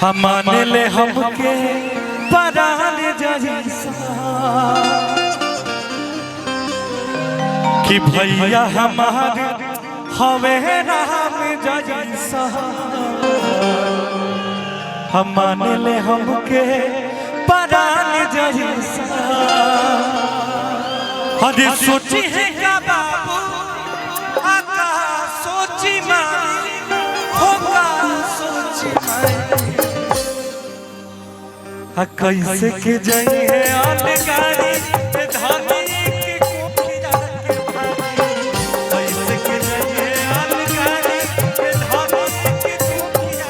हम मान ले हमके परान जैसा कि भैया हमारे हवे राम जैसा। हम मान ले हमके परान जैसा। अरे सोची है का बाबू आका सोची मारी होगा सोची मारी कैसे के जाई है अलगारी धानी के कोखिया के भाई कैसे के जाई है अलगारी धानी के कोखिया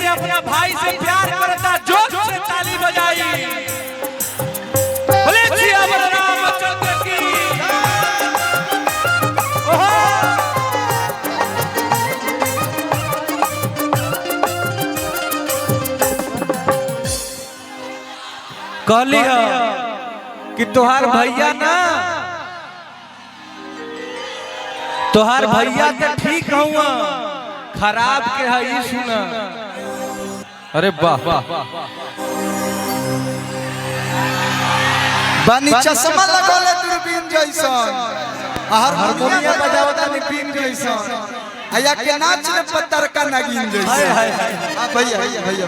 अपना भाई से प्यार करता जोर से ताली बजाई। बोले सिया रामचंद्र की। कहली कि तोहार भैया ना तोहार भैया के ठीक हुआ खराब के है सुना। अरे वाह बानी चश्मा लगौले दूरबीन जैसन हारमोनियम बजावता बीन जैसन आया के नाच में पत्थर का नागिन जैसन। हां भैया भैया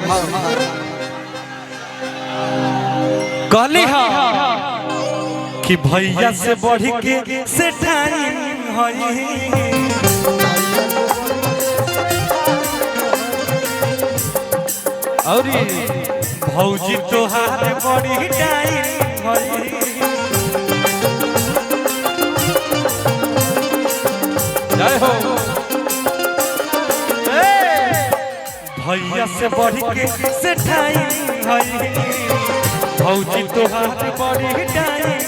कहली कि भैया से बढ़ के से टाइम है और भौजी तोहार बड़ी टाइम जय हो भैया से बढ़ के से टाइम है भौजी तोहार बड़ी टाइम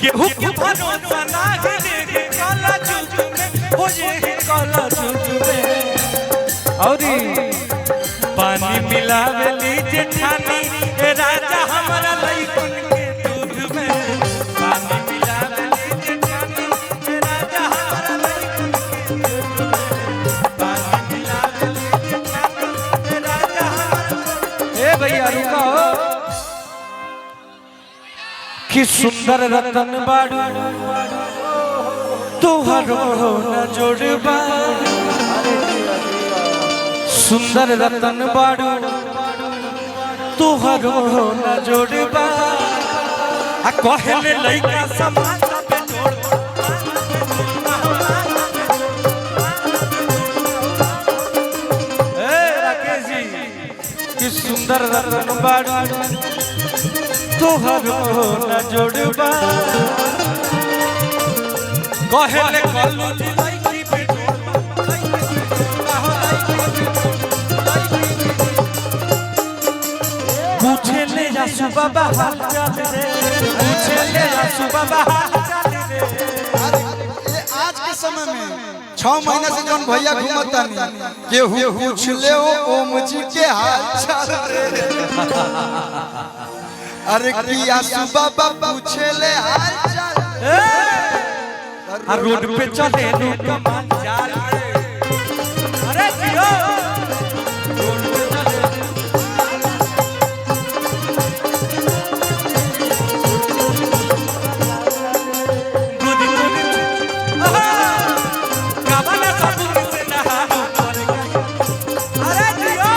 केहू के भरोसा ना है काला जुग में हो ये काला जुग में और पानी मिलावे लीजे ठानी राजा हमारा लइकन के दूध में पानी मिलावे लीजे ठानी राजा हमारा लइकन के दूध में पानी मिलावे लीजे ठानी राजा हमारा। ए भैया रुको कि सुंदर रतन बाड़ू तोहरो न जोड़बा सुंदर रतन बाड़ू तोहरो न जोड़बा आ कहले लइका समाज पे जोड़बा। ए राकेश जी कि सुंदर रतन बाड़ू तोहरो न जोड़बा कहले कल्लू जी लइकी पे पूछे ले जा सुबह बाहर चल रे पूछे ले जा सुबह बाहर चल रे। ये आज के समय में 6 महीना से जौन भैया घूमता नहीं केहू पूछ ले ओम जी के हाल चाल रे। अरे किया सुबह पूछे ले हाल चाल रोड पे चले नु कमान जाल रे। अरे जियो रोड पे चले गुदी गुदी काबला साबुन से नहा अरे जियो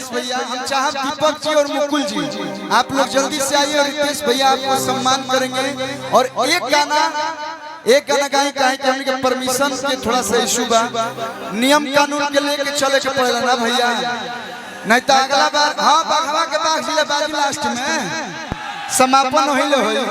दीपक जी और मुकुल जी आप लोग जल्दी से आइए और रितेश भैया आपको सम्मान करेंगे। और एक गाना गाएं काहे कि हमने के परमिशन के थोड़ा सा इशू बा नियम कानून के लेके चले के पड़ेला ना भैया नहीं तो अगला बार। हाँ बाघवा के बाघ जिला बाजी लास्ट में समापन होइले होई।